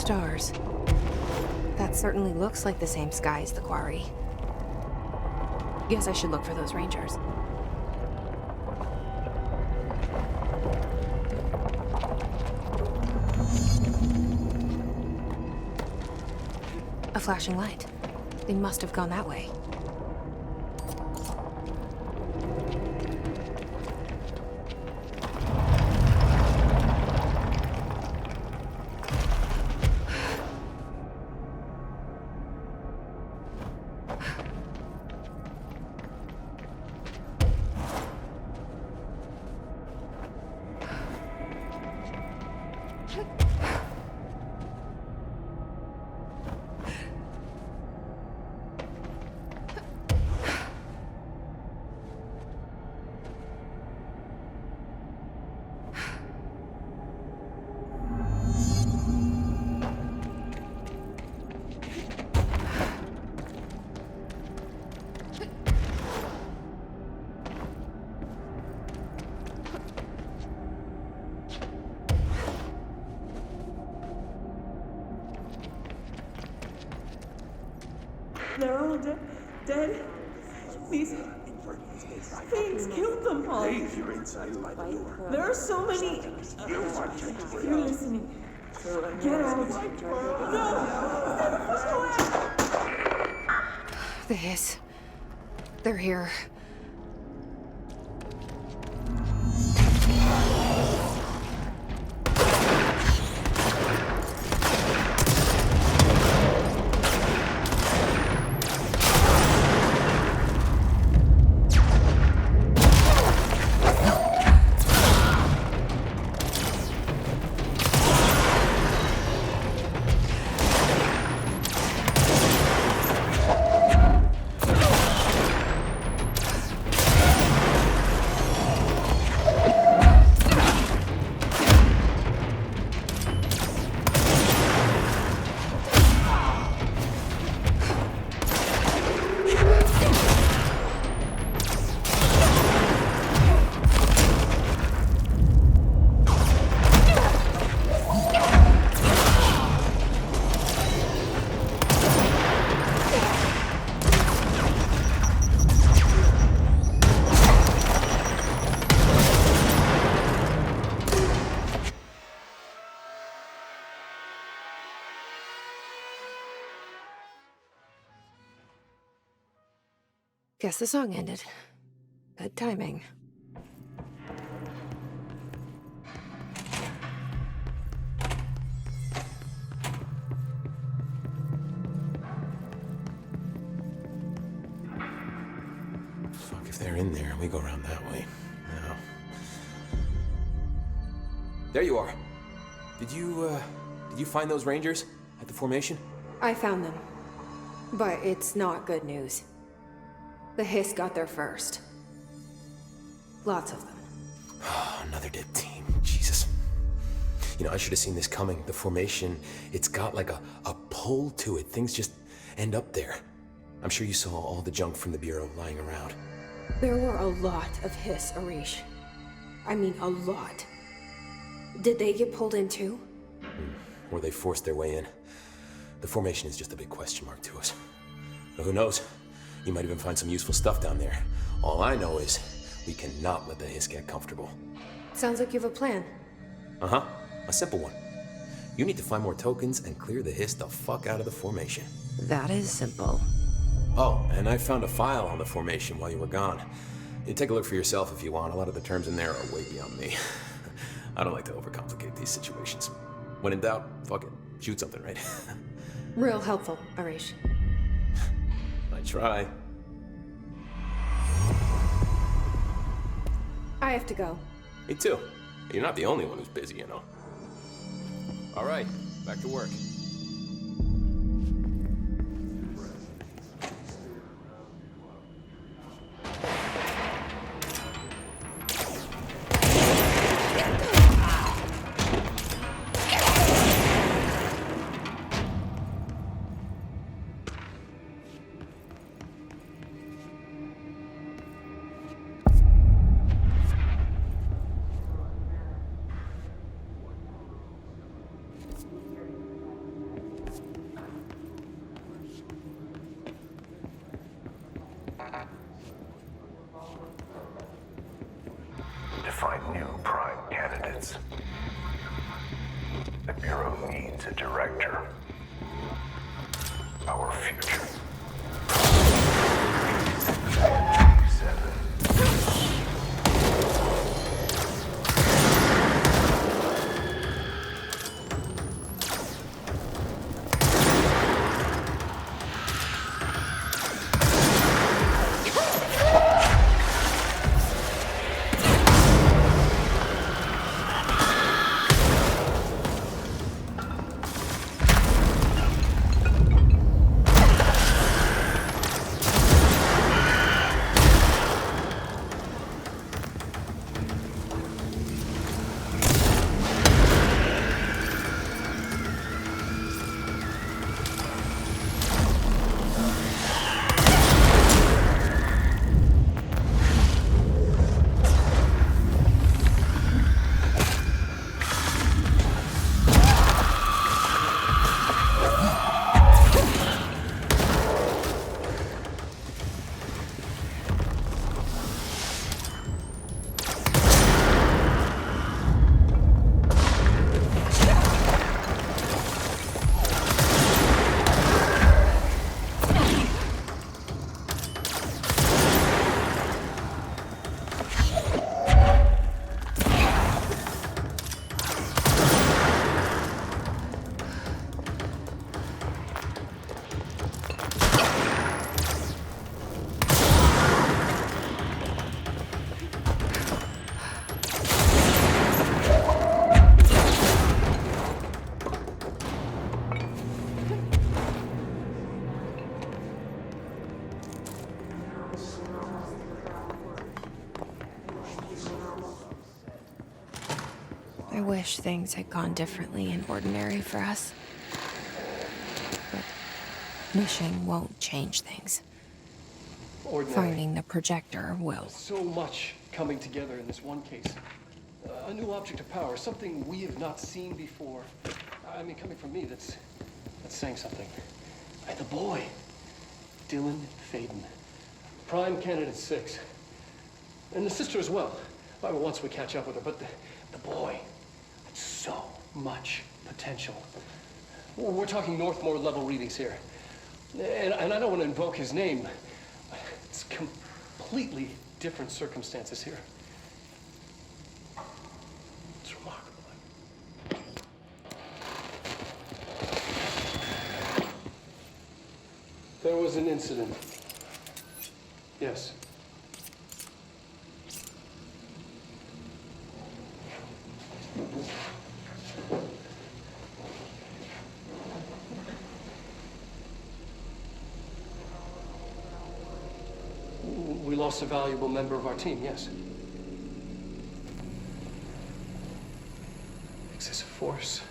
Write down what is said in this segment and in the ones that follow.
stars. That certainly looks like the same sky as the quarry. Guess I should look for those rangers. A flashing light. They must have gone that way. They're all dead. These things killed them all. You're inside by the door. There are so many. You're listening. Get out. No! The Hiss. They're here. Guess the song ended. Good timing. Fuck, if they're in there, we go around that way. No. There you are. Did you find those rangers at the formation? I found them. But it's not good news. The Hiss got there first. Lots of them. Oh, another dead team. Jesus. You know, I should have seen this coming. The formation, it's got like a pull to it. Things just end up there. I'm sure you saw all the junk from the Bureau lying around. There were a lot of Hiss, Arish. I mean, a lot. Did they get pulled in too? Or they forced their way in. The formation is just a big question mark to us. But who knows? You might even find some useful stuff down there. All I know is we cannot let the Hiss get comfortable. Sounds like you have a plan. Uh-huh. A simple one. You need to find more tokens and clear the Hiss the fuck out of the formation. That is simple. Oh, and I found a file on the formation while you were gone. You take a look for yourself if you want. A lot of the terms in there are way beyond me. I don't like to overcomplicate these situations. When in doubt, fuck it. Shoot something, right? Real helpful, Arish. I try. I have to go. Me too. You're not the only one who's busy, you know. All right, back to work. find new prime candidates. The Bureau needs a director. Our future. 7. I wish things had gone differently in Ordinary for us. But wishing won't change things. Ordinary. Finding the projector will. So much coming together in this one case. A new object of power, something we have not seen before. I mean, coming from me, that's saying something. And the boy, Dylan Faden, prime candidate 6. And the sister as well. Once we catch up with her, but the boy, so much potential. We're talking Northmore level readings here. And I don't want to invoke his name. It's completely different circumstances here. It's remarkable. There was an incident. Yes. We lost a valuable member of our team, yes. Excessive force.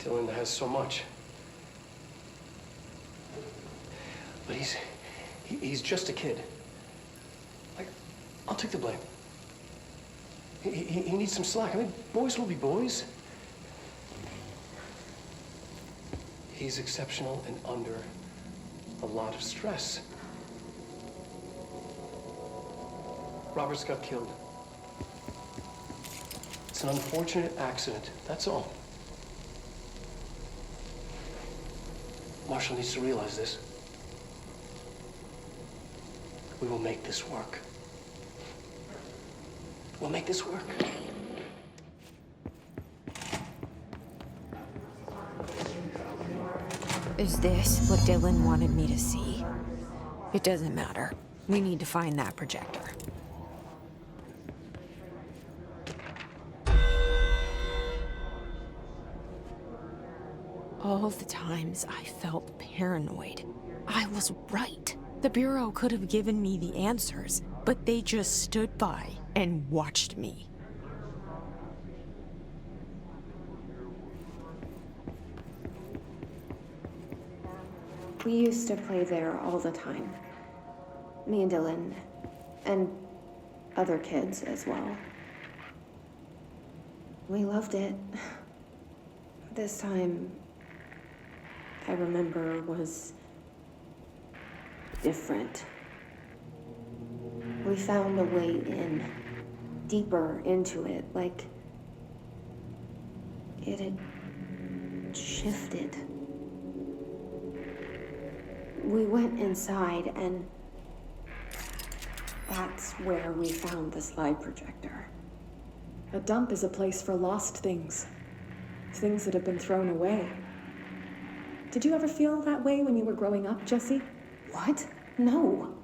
Dylan has so much. But he's just a kid. I'll take the blame. He needs some slack. I mean, boys will be boys. He's exceptional and under a lot of stress. Roberts got killed. It's an unfortunate accident, that's all. Marshall needs to realize this. We will make this work. We'll make this work. Is this what Dylan wanted me to see? It doesn't matter. We need to find that projector. All the times I felt paranoid, I was right. The Bureau could have given me the answers, but they just stood by and watched me. We used to play there all the time. Me and Dylan, and other kids as well. We loved it. This time, I remember, was different. We found a way in, deeper into it, like it had shifted. We went inside, and that's where we found the slide projector. A dump is a place for lost things. Things that have been thrown away. Did you ever feel that way when you were growing up, Jesse? What? No.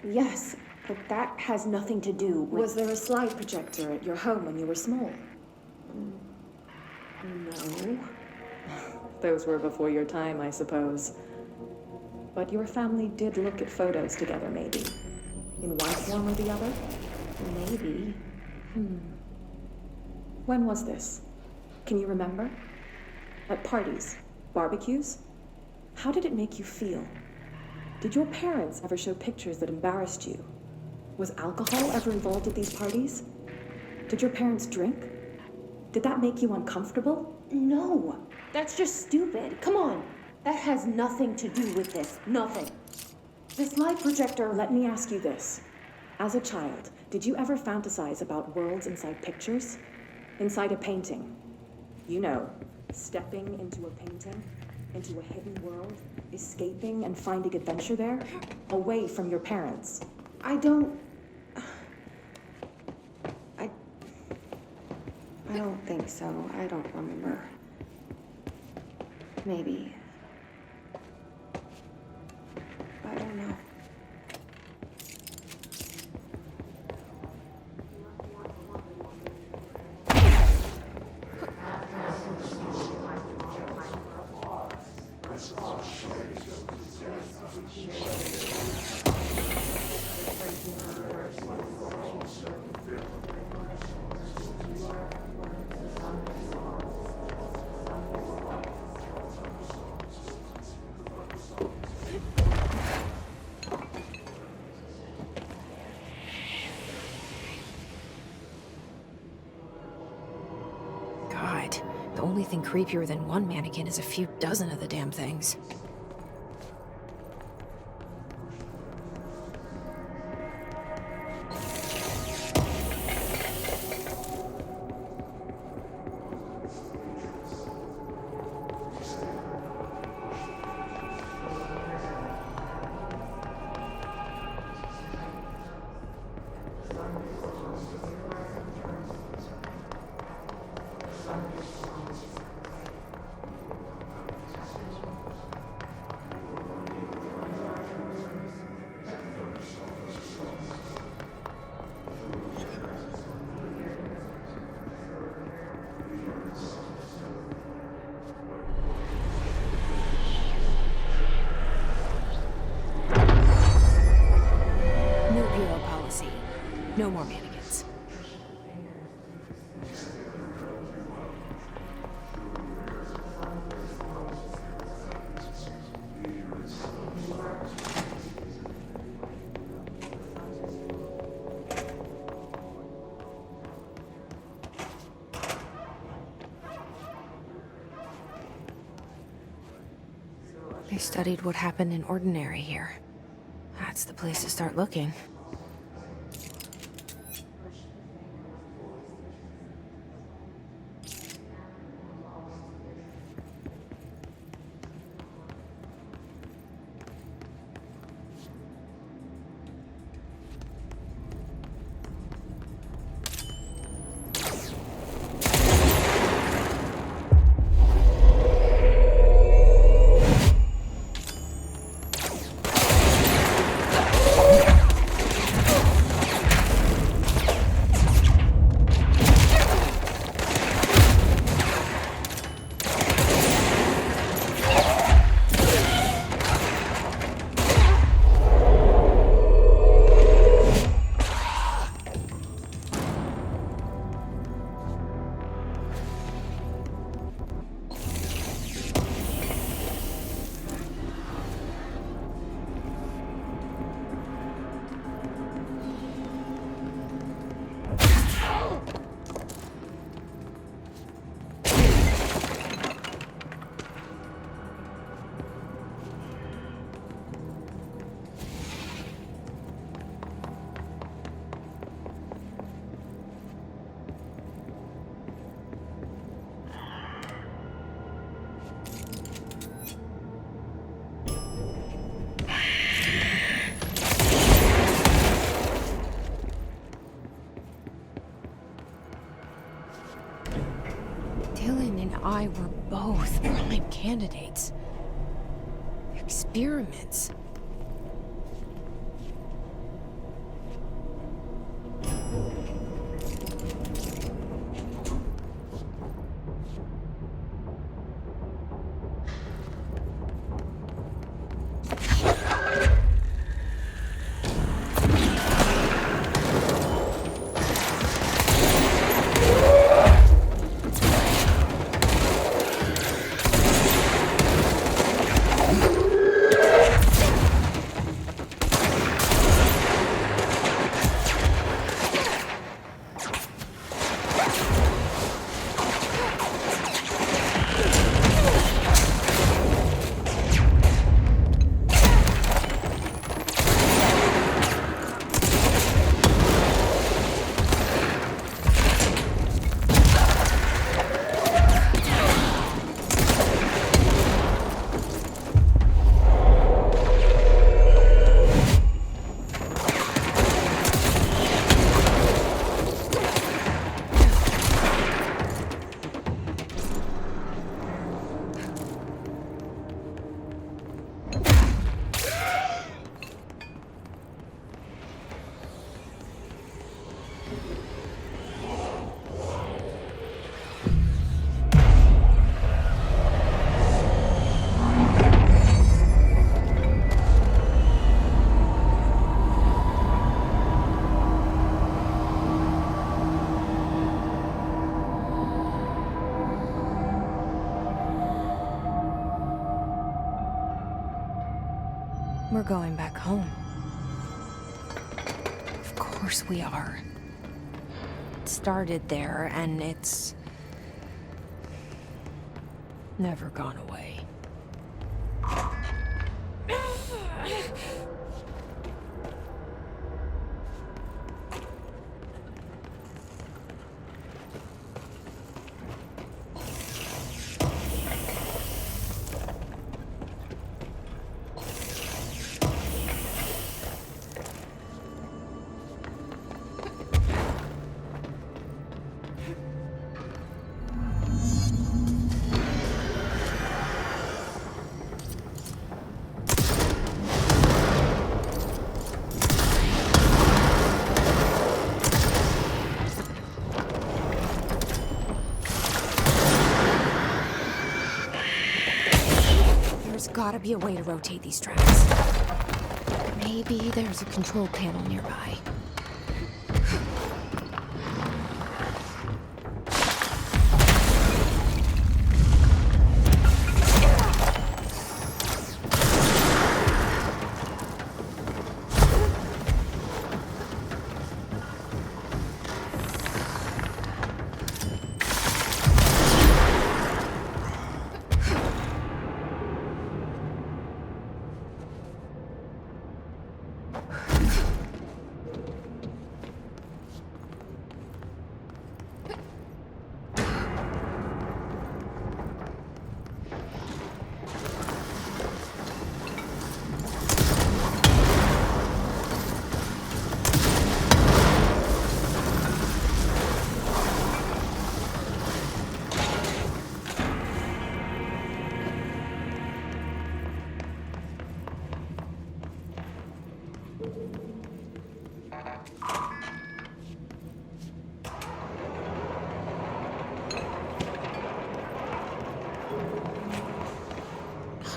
Yes, but that has nothing to do with... Was there a slide projector at your home when you were small? No. Those were before your time, I suppose. But your family did look at photos together, maybe. In one form or the other? Maybe. When was this? Can you remember? At parties? Barbecues? How did it make you feel? Did your parents ever show pictures that embarrassed you? Was alcohol ever involved at these parties? Did your parents drink? Did that make you uncomfortable? No. That's just stupid. Come on. That has nothing to do with this. Nothing. The slide projector, let me ask you this. As a child, did you ever fantasize about worlds inside pictures? Inside a painting? You know, stepping into a painting, into a hidden world, escaping and finding adventure there, away from your parents. I don't think so. I don't remember. Maybe. I don't know. God, the only thing creepier than one mannequin is a few dozen of the damn things. No more mannequins. They studied what happened in Ordinary here. That's the place to start looking. I were both prime candidates. Experiments. We're going back home. Of course we are. It started there, and it's never gone away. There's gotta be a way to rotate these tracks. Maybe there's a control panel nearby.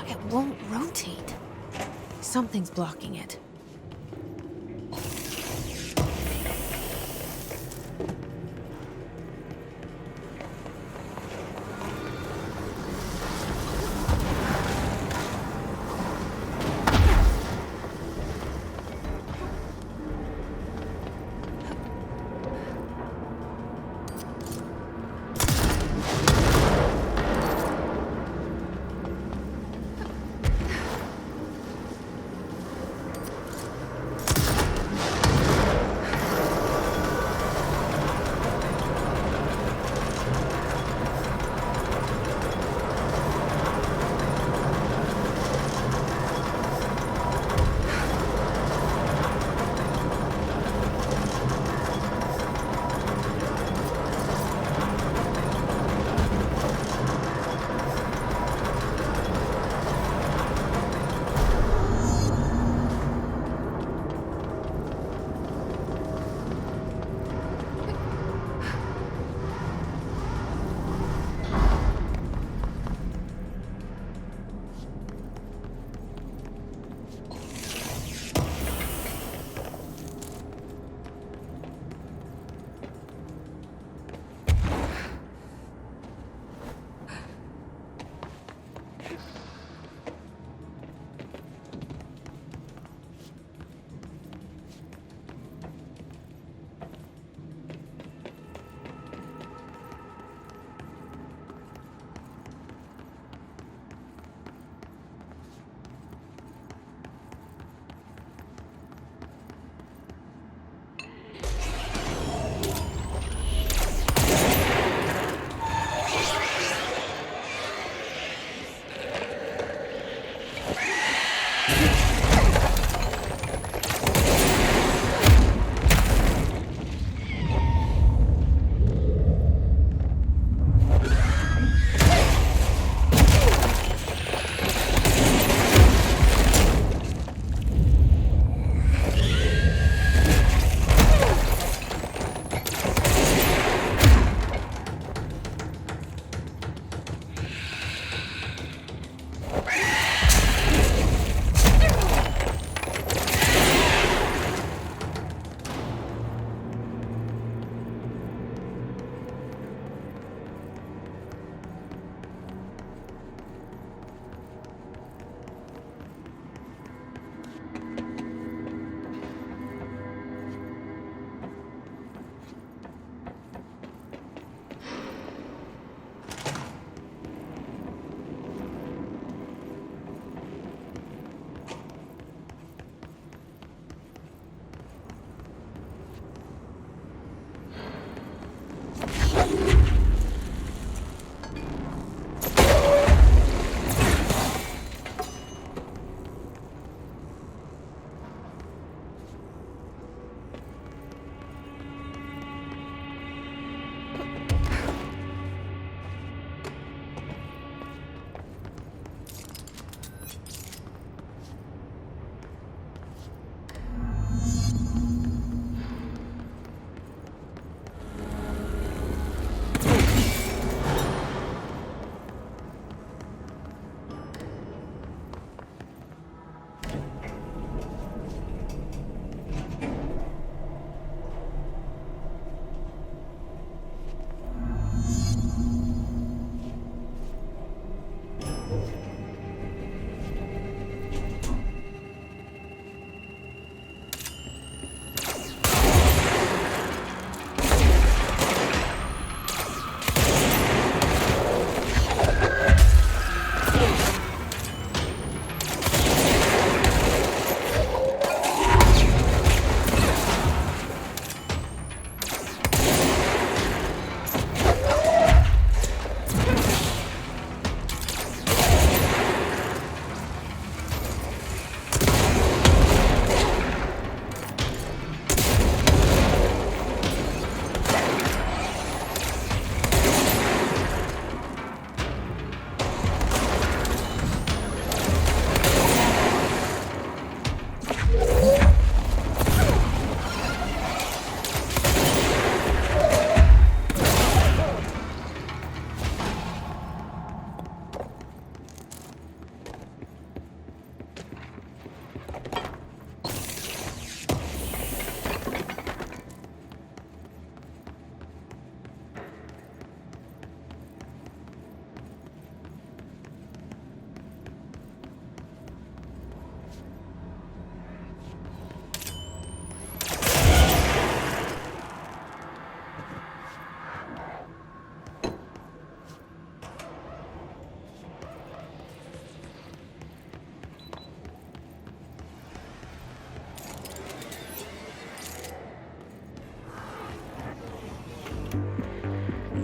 It won't rotate. Something's blocking it.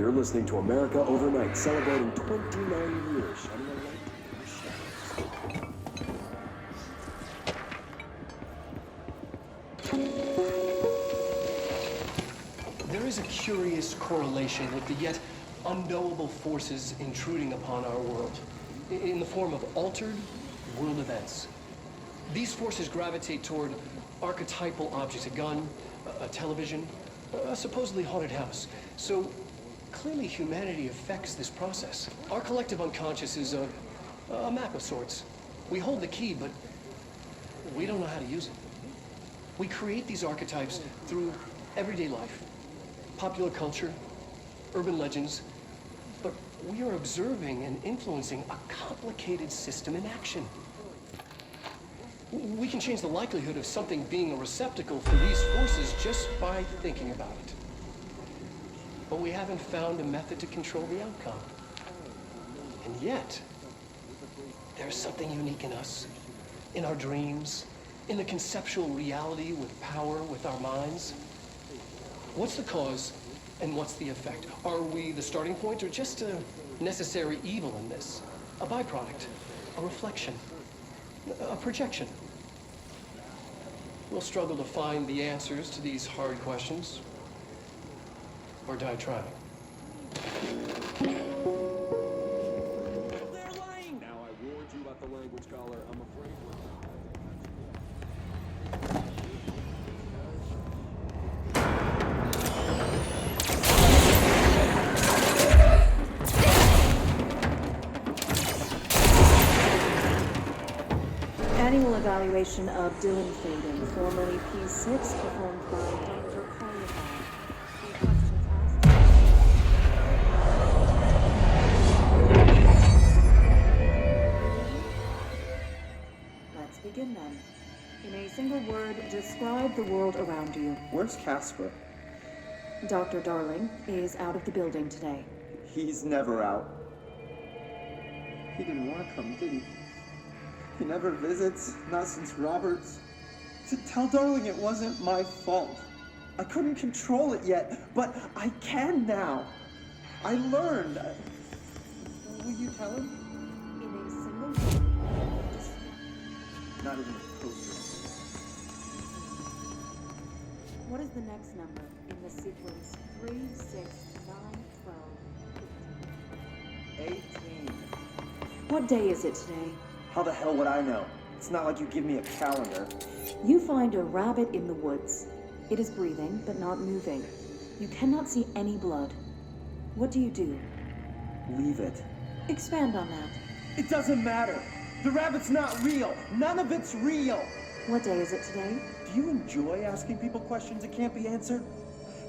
You're listening to America Overnight, celebrating 29 years, shining a light in the shadows. There is a curious correlation with the yet unknowable forces intruding upon our world in the form of altered world events. These forces gravitate toward archetypal objects, a gun, a television, a supposedly haunted house. So clearly humanity affects this process. Our collective unconscious is a map of sorts. We hold the key, but we don't know how to use it. We create these archetypes through everyday life, popular culture, urban legends, but we are observing and influencing a complicated system in action. We can change the likelihood of something being a receptacle for these forces just by thinking about it. But we haven't found a method to control the outcome. And yet, there's something unique in us, in our dreams, in the conceptual reality with power with our minds. What's the cause and what's the effect? Are we the starting point or just a necessary evil in this? A byproduct, a reflection, a projection? We'll struggle to find the answers to these hard questions, or die trying. They're lying! Now, I warned you about the language scholar. I'm afraid we're Annual evaluation of Dylan Faden, formerly P6, performed by Dr. Carnival. Questions asked? Let's begin then. In a single word, describe the world around you. Where's Casper? Dr. Darling is out of the building today. He's never out. He didn't want to come, did he? He never visits, not since Roberts. Tell Darling it wasn't my fault. I couldn't control it yet, but I can now. I learned. Will you tell him? In a single word, Not even a poster. what is the next number in the sequence 3, 6, 9, 12, 15? 18. What day is it today? How the hell would I know? It's not like you give me a calendar. You find a rabbit in the woods. It is breathing, but not moving. You cannot see any blood. What do you do? Leave it. Expand on that. It doesn't matter. The rabbit's not real. None of it's real. What day is it today? Do you enjoy asking people questions that can't be answered?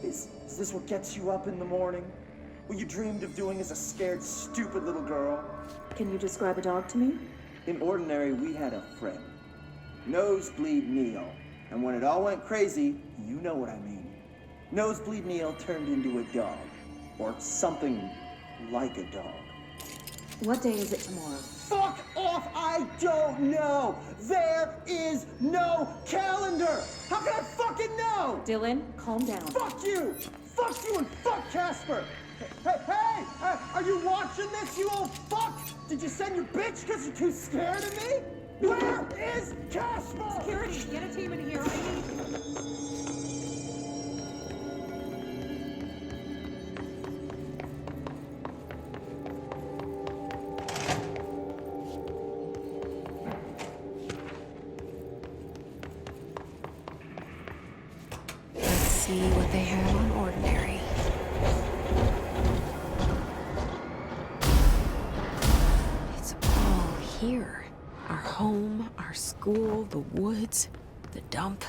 Is this what gets you up in the morning? What you dreamed of doing as a scared, stupid little girl? Can you describe a dog to me? In Ordinary, we had a friend. Nosebleed Neil. And when it all went crazy, you know what I mean. Nosebleed Neil turned into a dog. Or something like a dog. What day is it tomorrow? Fuck off! I don't know! There is no calendar! How can I fucking know? Dylan, calm down. Fuck you! Fuck you and fuck Casper! Hey! Are you watching this, you old fuck? Did you send your bitch because you're too scared of me? Where is Casper? Security, get a team in here. I need... Let's see what they have on Ordinary. It's all here. Our home, our school, the woods, the dump.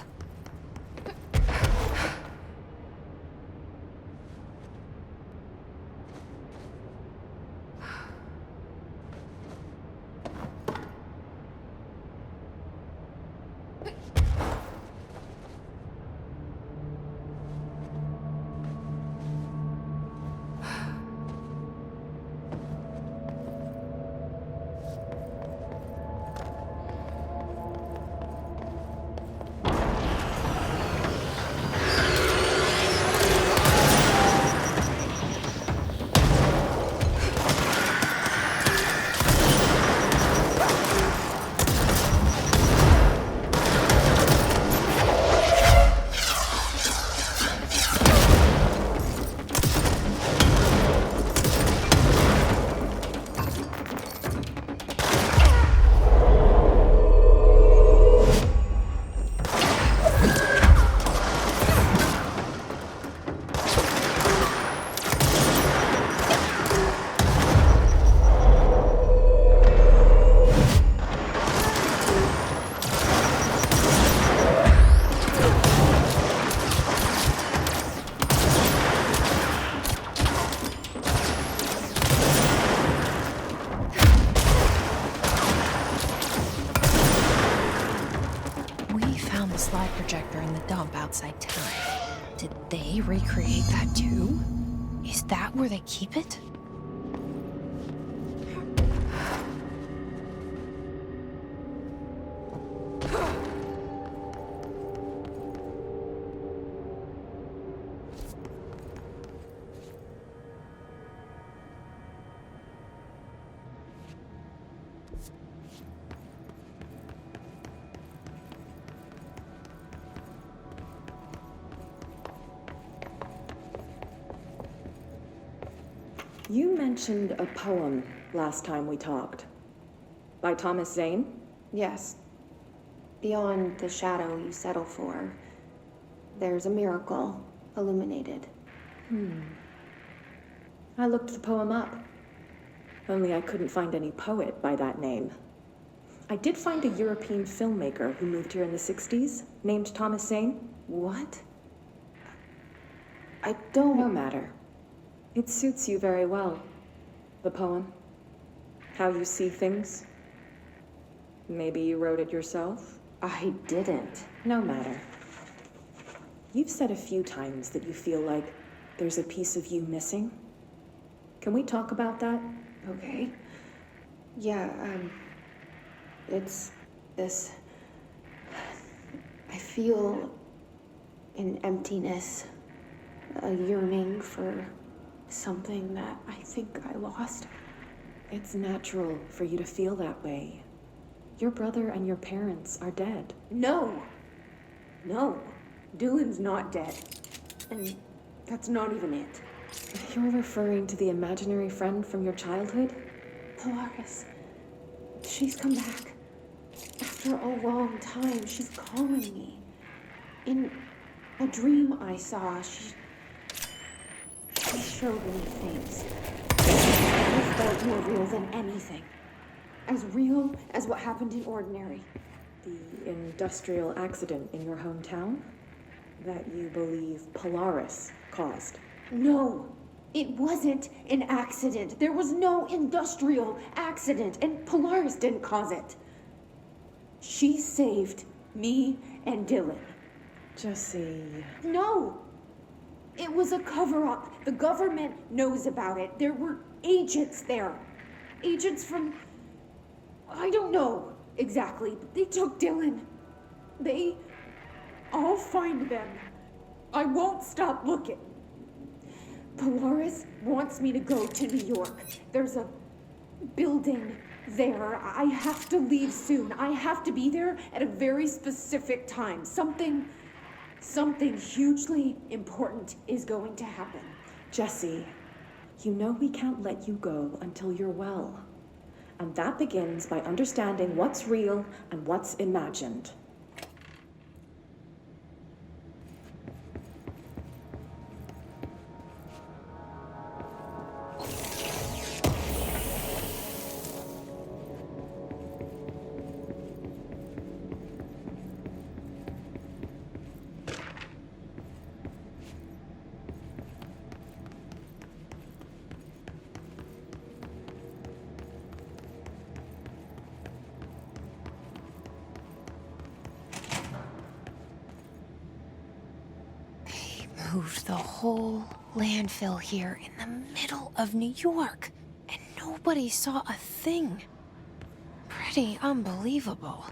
Did they recreate that too? Is that where they keep it? You mentioned a poem last time we talked. By Thomas Zane? Yes. Beyond the shadow you settle for, there's a miracle illuminated. I looked the poem up. Only I couldn't find any poet by that name. I did find a European filmmaker who moved here in the 60s, named Thomas Zane. What? I don't... No matter. It suits you very well. The poem. How you see things. Maybe you wrote it yourself? I didn't. No matter. You've said a few times that you feel like there's a piece of you missing. Can we talk about that? Okay. Yeah, it's this... I feel an emptiness, a yearning for something that I think I lost. It's natural for you to feel that way. Your brother and your parents are dead. No! No. Dylan's not dead. And that's not even it. You're referring to the imaginary friend from your childhood? Polaris. She's come back. After a long time, she's calling me. In a dream I saw, she showed me things. It felt more real than anything. As real as what happened in Ordinary. The industrial accident in your hometown that you believe Polaris caused. No, it wasn't an accident. There was no industrial accident, and Polaris didn't cause it. She saved me and Dylan. Jesse. No! It was a cover-up. The government knows about it. There were agents there. Agents from... I don't know exactly, but they took Dylan. I'll find them. I won't stop looking. Polaris wants me to go to New York. There's a building there. I have to leave soon. I have to be there at a very specific time. Something hugely important is going to happen. Jesse, you know we can't let you go until you're well. And that begins by understanding what's real and what's imagined. Moved the whole landfill here in the middle of New York, and nobody saw a thing. Pretty unbelievable.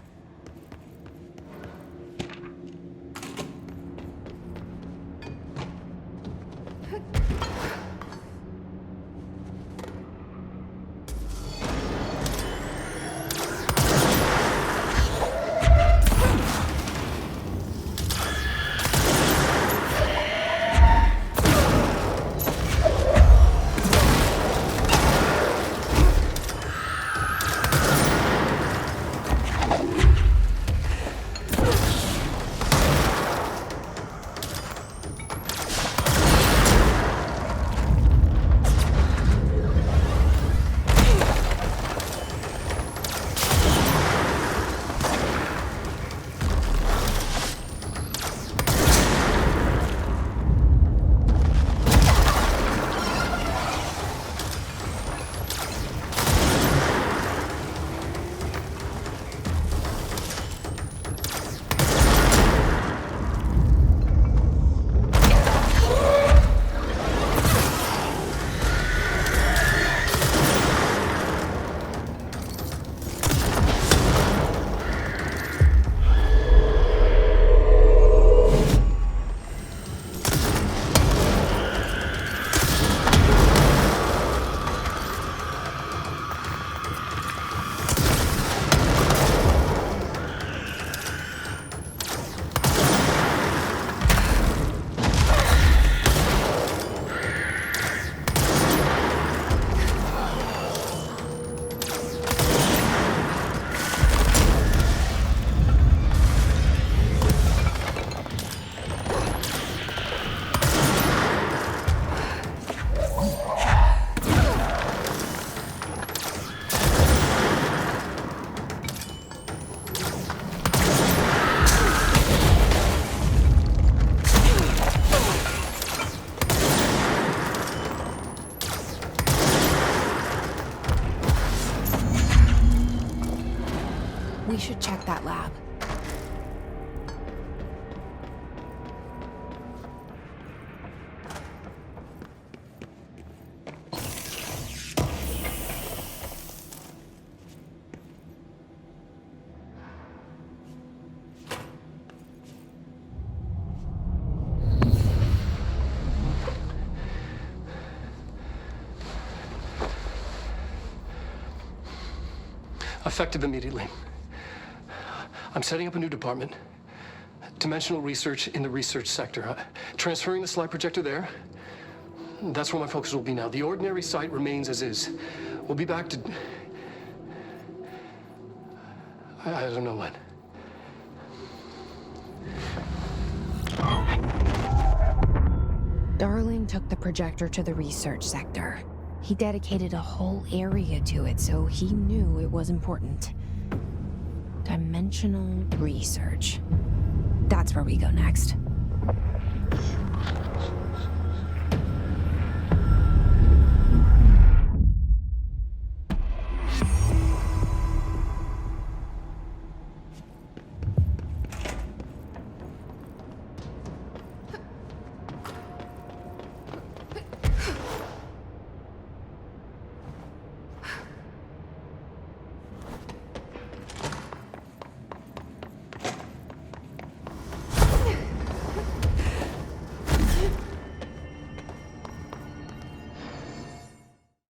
should check that lab. Effective immediately. I'm setting up a new department. Dimensional research in the research sector. Transferring the slide projector there. That's where my focus will be now. The ordinary site remains as is. We'll be back to... I don't know when. Darling took the projector to the research sector. He dedicated a whole area to it, so he knew it was important. Dimensional research. That's where we go next.